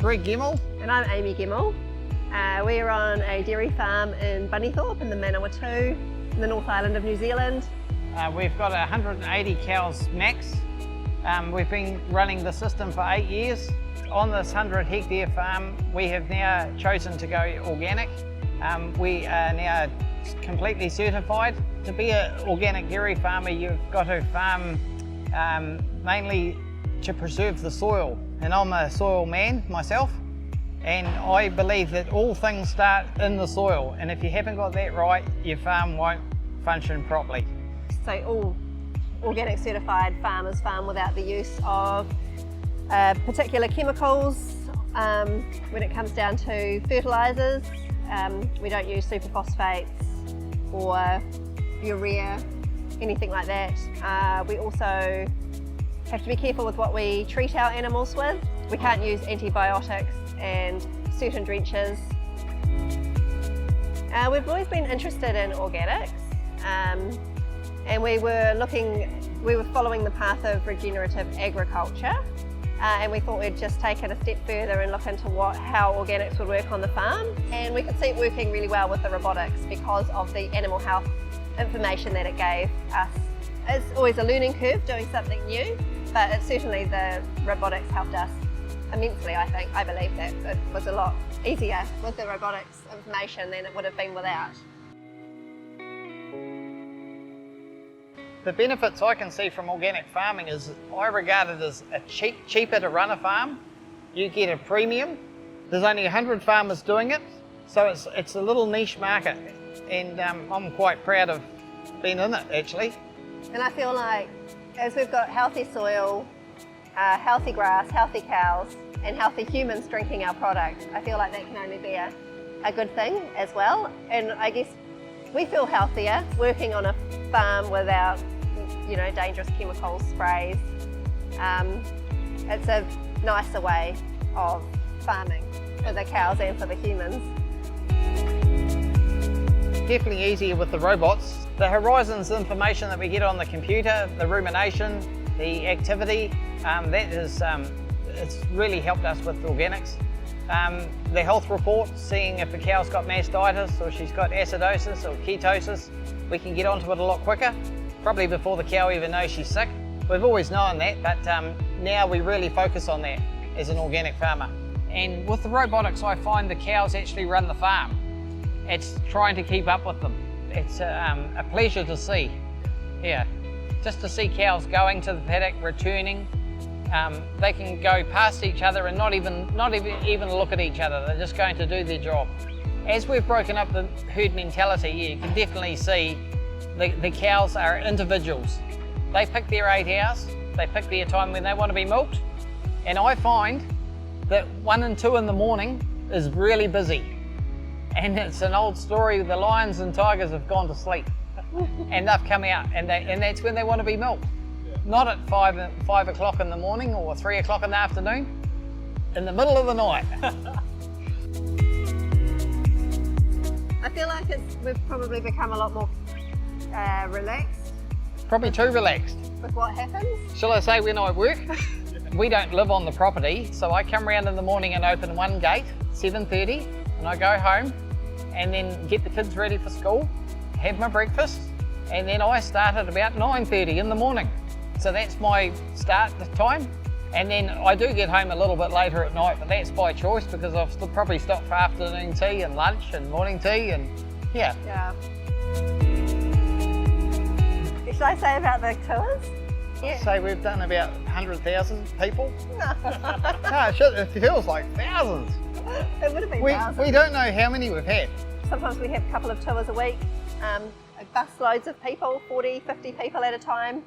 Gemmell. And I'm Amy Gemmel. We're on a dairy farm in Bunnythorpe in the Manawatu, in the North Island of New Zealand. We've got 180 cows max. We've been running the system for 8 years. On this 100-hectare farm, we have now chosen to go organic. We are now completely certified. To be an organic dairy farmer, you've got to farm mainly to preserve the soil. And I'm a soil man myself, and I believe that all things start in the soil, and if you haven't got that right, your farm won't function properly. So all organic certified farmers farm without the use of particular chemicals. When it comes down to fertilisers, we don't use superphosphates or urea, anything like that. We also have to be careful with what we treat our animals with. We can't use antibiotics and certain drenches. We've always been interested in organics, and we were following the path of regenerative agriculture, and we thought we'd just take it a step further and look into how organics would work on the farm. And we could see it working really well with the robotics because of the animal health information that it gave us. It's always a learning curve doing something new, but certainly the robotics helped us immensely, I think. I believe that it was a lot easier with the robotics information than it would have been without. The benefits I can see from organic farming is I regard it as cheaper to run a farm. You get a premium. There's only 100 farmers doing it, so it's a little niche market, and I'm quite proud of being in it actually. And I feel like as we've got healthy soil, healthy grass, healthy cows, and healthy humans drinking our product, I feel like that can only be a good thing as well. And I guess we feel healthier working on a farm without, dangerous chemical sprays. It's a nicer way of farming for the cows and for the humans. Definitely easier with the robots. The horizons information that we get on the computer, the rumination, the activity, it's really helped us with organics. The health report, seeing if the cow's got mastitis or she's got acidosis or ketosis, we can get onto it a lot quicker, probably before the cow even knows she's sick. We've always known that, but now we really focus on that as an organic farmer. And with the robotics, I find the cows actually run the farm. It's trying to keep up with them. It's a pleasure to see. Yeah, just to see cows going to the paddock, returning. They can go past each other and not even look at each other. They're just going to do their job. As we've broken up the herd mentality, you can definitely see the cows are individuals. They pick their 8 hours. They pick their time when they want to be milked. And I find that 1 and 2 in the morning is really busy. And it's an old story, the lions and tigers have gone to sleep and they've come out and that's when they want to be milked. Not at 5 o'clock in the morning or 3 o'clock in the afternoon, in the middle of the night. I feel like we've probably become a lot more relaxed. Probably too relaxed. With what happens? Shall I say when I work? We don't live on the property, so I come around in the morning and open one gate, 7:30, and I go home and then get the kids ready for school, have my breakfast, and then I start at about 9:30 in the morning. So that's my start time. And then I do get home a little bit later at night, but that's by choice because I've probably stopped for afternoon tea and lunch and morning tea and yeah. Should I say about the tours? Yeah. So we've done about 100,000 people. No, it feels like thousands. It would have been thousands. We don't know how many we've had. Sometimes we have a couple of tours a week, bus loads of people, 40, 50 people at a time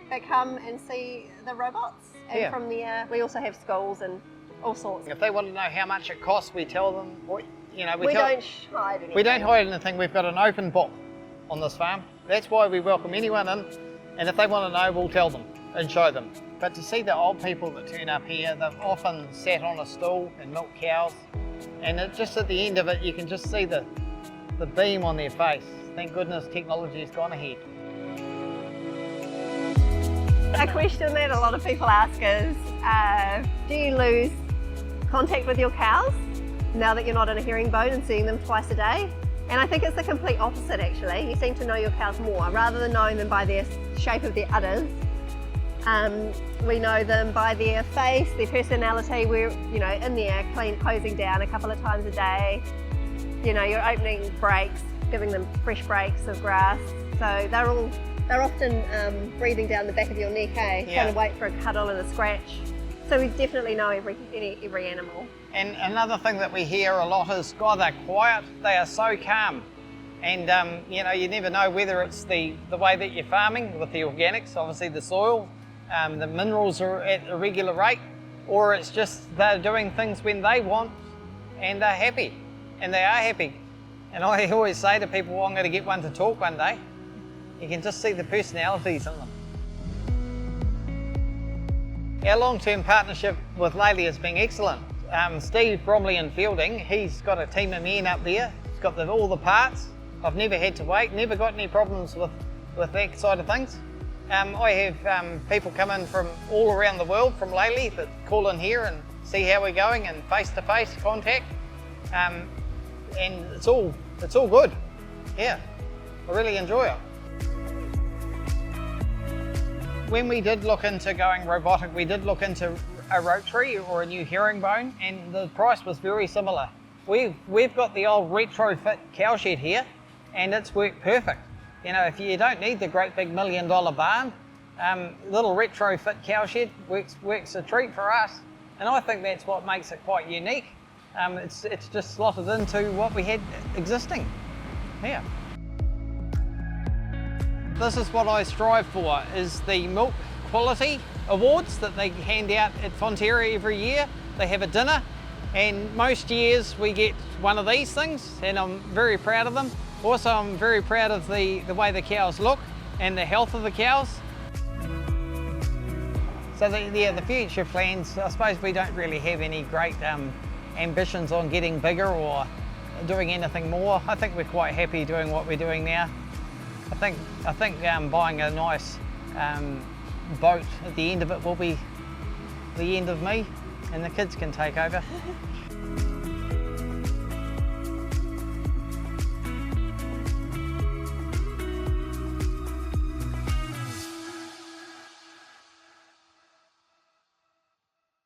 that come and see the robots. And from there, we also have schools and all sorts. If they want to know how much it costs, we tell them, we don't hide anything. We don't hide anything. We've got an open book on this farm. That's why we welcome anyone in. And if they want to know, we'll tell them and show them. But to see the old people that turn up here, they've often sat on a stool and milked cows. And just at the end of it, you can just see the beam on their face. Thank goodness technology has gone ahead. A question that a lot of people ask is, do you lose contact with your cows now that you're not in a herringbone and seeing them twice a day. And I think it's the complete opposite actually. You seem to know your cows more rather than knowing them by their shape of their udders. We know them by their face, their personality. We're, you know, in there closing down a couple of times a day. You know, you're opening breaks, giving them fresh breaks of grass. So they're often breathing down the back of your neck, eh? Yeah. Trying to wait for a cuddle and a scratch. So we definitely know every animal. And another thing that we hear a lot is, God, they're quiet, they are so calm. And you know, you never know whether it's the way that you're farming with the organics, obviously the soil, the minerals are at a regular rate, or it's just they're doing things when they want and they're happy, and they are happy. And I always say to people, well, I'm going to get one to talk one day. You can just see the personalities in them. Our long-term partnership with Lely has been excellent. Steve Bromley in fielding, he's got a team of men up there. He's got all the parts. I've never had to wait, never got any problems with that side of things. I have people come in from all around the world from Lely that call in here and see how we're going and face-to-face contact. And it's all good. Yeah, I really enjoy it. When we did look into going robotic, we did look into a rotary or a new herringbone, and the price was very similar. We've got the old retrofit cowshed here, and it's worked perfect. You know, if you don't need the great big $1 million barn, little retrofit cowshed works a treat for us, and I think that's what makes it quite unique. It's just slotted into what we had existing. Yeah. This is what I strive for, is the milk quality awards that they hand out at Fonterra every year. They have a dinner, and most years we get one of these things, and I'm very proud of them. Also, I'm very proud of the way the cows look and the health of the cows. So the future plans, I suppose we don't really have any great ambitions on getting bigger or doing anything more. I think we're quite happy doing what we're doing now. I think buying a nice boat at the end of it will be the end of me, and the kids can take over.